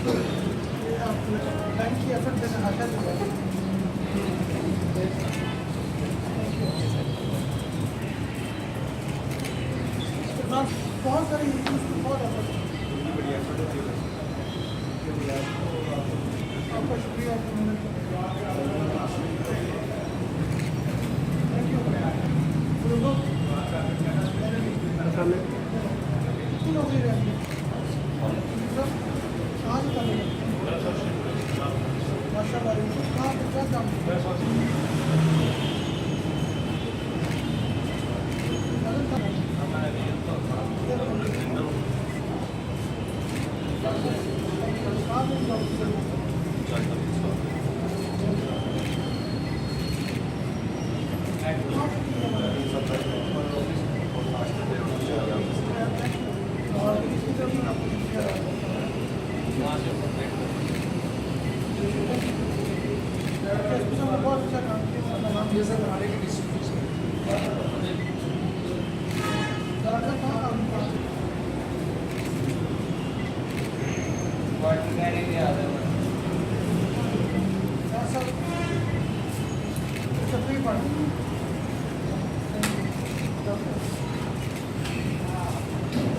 Bank की effort देना आशा दी है। बहुत सारी बहुत बढ़िया आपका शुक्रिया। Thank you. बहुत अच्छा काम किया। ये सब हमारे की डिस्ट्रीब्यूशन फ्री पड़ा।